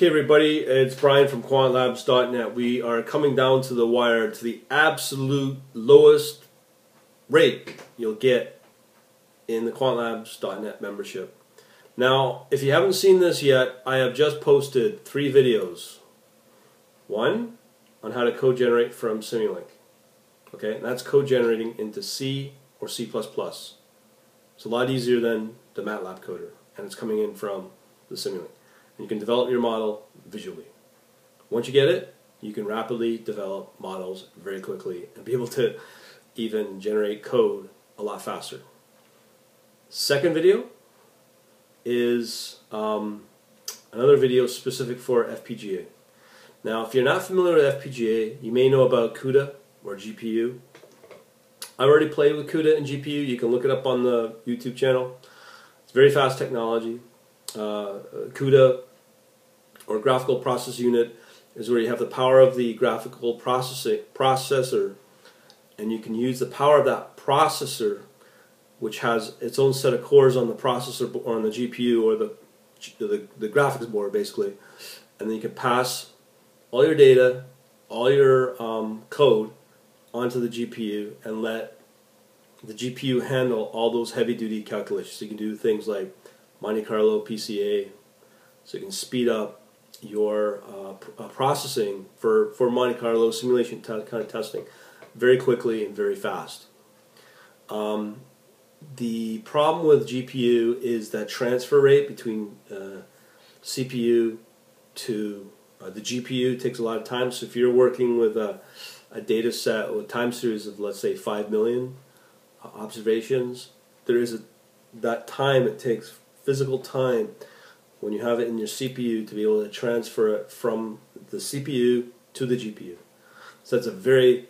Okay, everybody, it's Brian from quantlabs.net. We are coming down to the wire to the absolute lowest rate you'll get in the quantlabs.net membership. Now, if you haven't seen this yet, I have just posted 3 videos. One on how to code generate from Simulink. Okay, and that's code generating into C or C++. It's a lot easier than the MATLAB coder, and it's coming in from the Simulink. And you can develop your model visually. Once you get it, you can rapidly develop models very quickly and be able to even generate code a lot faster. Second video is another video specific for FPGA. Now, if you're not familiar with FPGA, you may know about CUDA or GPU. I already played with CUDA and GPU. You can look it up on the YouTube channel. It's very fast technology. CUDA, or graphical process unit, is where you have the power of the graphical processor, and you can use the power of that processor, which has its own set of cores on the processor or on the GPU or the graphics board, basically, and then you can pass all your data, all your code onto the GPU and let the GPU handle all those heavy-duty calculations. So you can do things like Monte Carlo PCA, so you can speed up your processing for Monte Carlo simulation kind of testing very quickly and very fast. The problem with GPU is that transfer rate between CPU to the GPU takes a lot of time. So if you're working with a data set with a time series of, let's say, 5 million observations, there is that time it takes, physical time, when you have it in your CPU to be able to transfer it from the CPU to the GPU. So that's a very,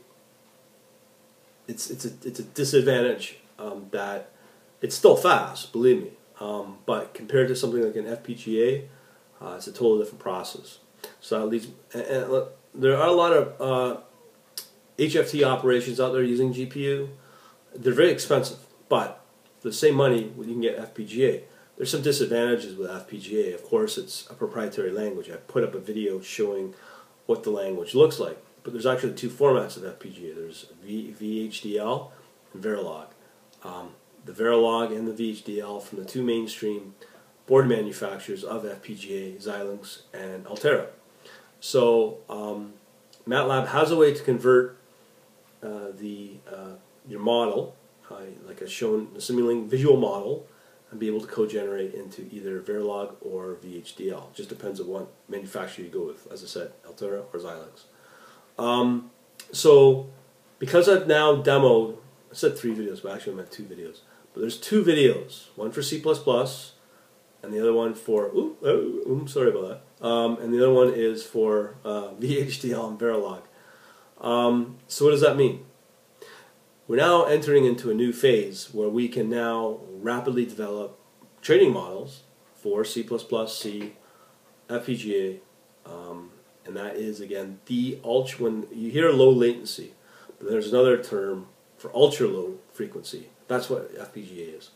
it's a disadvantage that it's still fast, believe me, but compared to something like an FPGA, it's a totally different process. So that leads, and there are a lot of HFT operations out there using GPU. They're very expensive, but for the same money, you can get FPGA. There's some disadvantages with FPGA. Of course, it's a proprietary language. I put up a video showing what the language looks like. But there's actually 2 formats of FPGA. There's VHDL and Verilog. The Verilog and the VHDL from the 2 mainstream board manufacturers of FPGA, Xilinx and Altera. So MATLAB has a way to convert your model, like I've shown the Simulink visual model, and be able to co-generate into either Verilog or VHDL. It just depends on what manufacturer you go with, as I said, Altera or Xilinx. So, because I've now demoed, I said 3 videos, but actually I meant 2 videos. But there's 2 videos, one for C++, and the other one for, sorry about that. And the other one is for VHDL and Verilog. So what does that mean? We're now entering into a new phase where we can now rapidly develop training models for C++, C, FPGA, and that is, again, when you hear low latency, but there's another term for ultra low frequency. That's what FPGA is.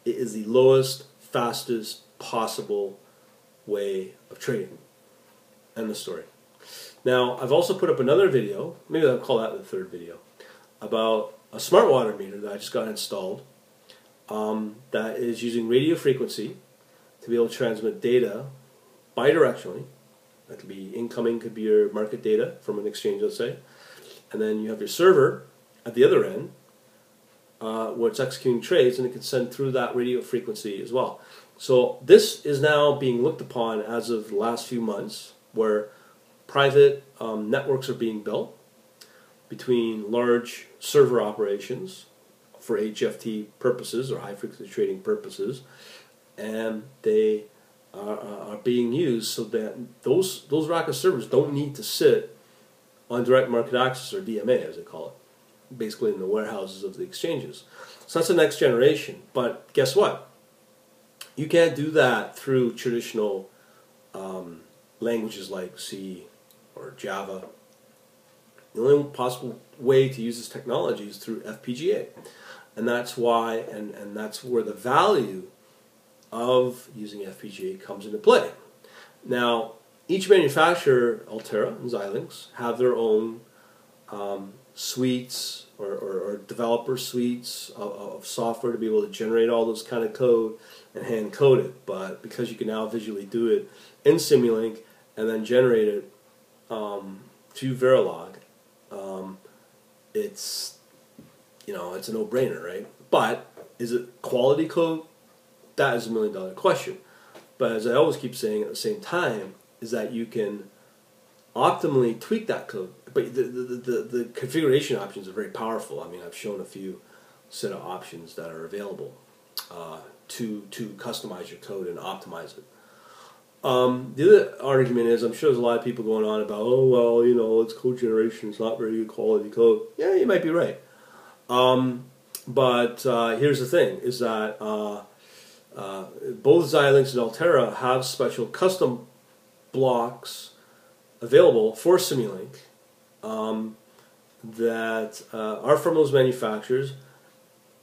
It is the lowest, fastest possible way of training. End of story. Now, I've also put up another video, maybe I'll call that the 3rd video, about a smart water meter that I just got installed that is using radio frequency to be able to transmit data bidirectionally. That could be incoming, could be your market data from an exchange, let's say. And then you have your server at the other end where it's executing trades, and it can send through that radio frequency as well. So this is now being looked upon as of the last few months, where private networks are being built between large server operations for HFT purposes or high frequency trading purposes, and they are being used so that those rack of servers don't need to sit on direct market access, or DMA as they call it, basically in the warehouses of the exchanges. So that's the next generation. But guess what? You can't do that through traditional languages like C or Java. The only possible way to use this technology is through FPGA. And that's why, and that's where the value of using FPGA comes into play. Now, each manufacturer, Altera and Xilinx, have their own suites or developer suites of software to be able to generate all those kind of code and hand code it. But because you can now visually do it in Simulink and then generate it through Verilog, it's it's a no-brainer, right? But is it quality code? That is $1 million question. But as I always keep saying, at the same time, is that you can optimally tweak that code. But the configuration options are very powerful. I mean, I've shown a few set of options that are available to customize your code and optimize it. The other argument is, I'm sure there's a lot of people going on about, oh, well, it's code generation, it's not very good quality code. Yeah, you might be right. But here's the thing, is that both Xilinx and Altera have special custom blocks available for Simulink that are from those manufacturers,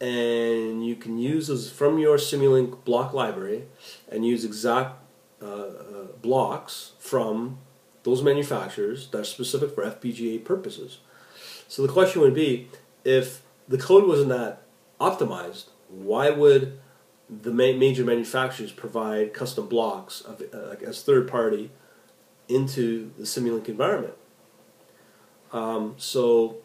and you can use those from your Simulink block library and use exact blocks from those manufacturers that are specific for FPGA purposes. So the question would be, if the code wasn't that optimized, why would the major manufacturers provide custom blocks of, as third party into the Simulink environment? So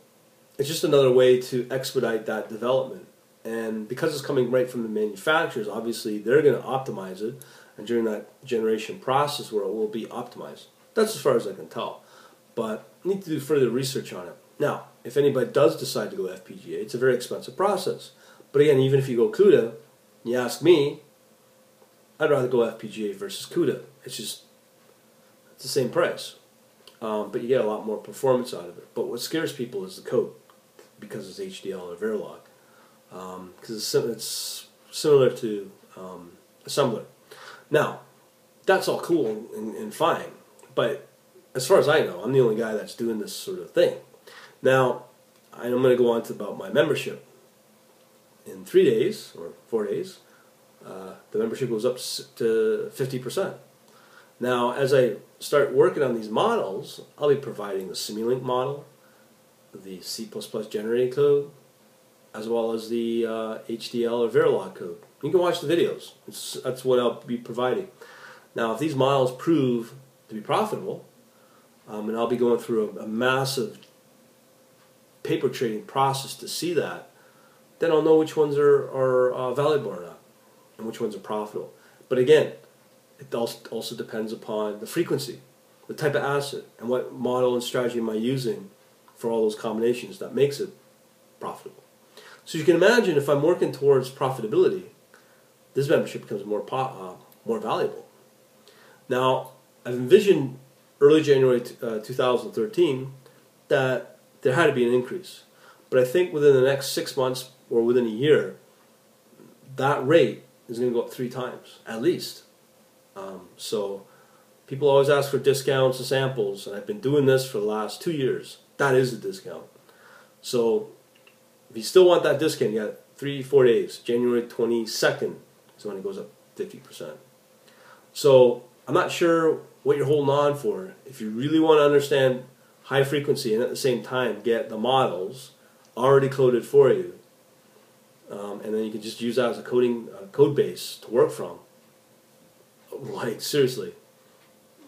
it's just another way to expedite that development. And because it's coming right from the manufacturers, obviously they're going to optimize it, and during that generation process where it will be optimized. That's as far as I can tell. But I need to do further research on it. Now, if anybody does decide to go FPGA, it's a very expensive process. But again, even if you go CUDA, you ask me, I'd rather go FPGA versus CUDA. It's the same price. But you get a lot more performance out of it. But what scares people is the code, because it's HDL or Verilog. Because it's similar to assembler. Now, that's all cool and fine, but as far as I know, I'm the only guy that's doing this sort of thing. Now, I'm going to go on to about my membership. In 3 days, or 4 days, the membership goes up to 50%. Now, as I start working on these models, I'll be providing the Simulink model, the C++ generating code, as well as the HDL or Verilog code. You can watch the videos. That's what I'll be providing. Now, if these models prove to be profitable, and I'll be going through a massive paper trading process to see that, then I'll know which ones are valuable or not, and which ones are profitable. But again, it also depends upon the frequency, the type of asset, and what model and strategy am I using for all those combinations that makes it profitable. So you can imagine, if I'm working towards profitability, this membership becomes more valuable. Now, I've envisioned early January 2013 that there had to be an increase. But I think within the next 6 months or within a year, that rate is going to go up 3 times, at least. So people always ask for discounts and samples, and I've been doing this for the last 2 years. That is a discount. So if you still want that discount, you got 3-4 days. January 22nd is when it goes up 50%. So I'm not sure what you're holding on for. If you really want to understand high frequency and at the same time get the models already coded for you, and then you can just use that as a code base to work from. Like, seriously,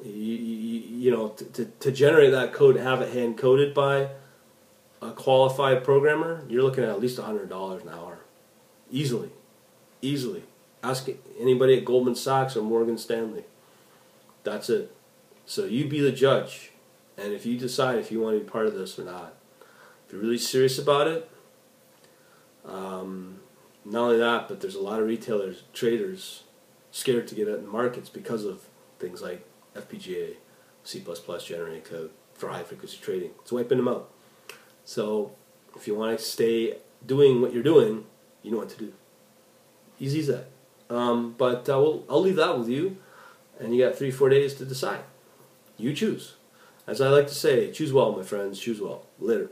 to generate that code and have it hand coded by a qualified programmer, you're looking at least $100 an hour, easily. Ask anybody at Goldman Sachs or Morgan Stanley. That's it. So you be the judge, and if you decide if you want to be part of this or not. If you're really serious about it, not only that, but there's a lot of retailers, traders, scared to get out in markets because of things like FPGA, C++ generating code for high frequency trading. It's wiping them out. So if you want to stay doing what you're doing, you know what to do. Easy as that. But I'll leave that with you, and you got 3-4 days to decide. You choose. As I like to say, choose well, my friends. Choose well. Later.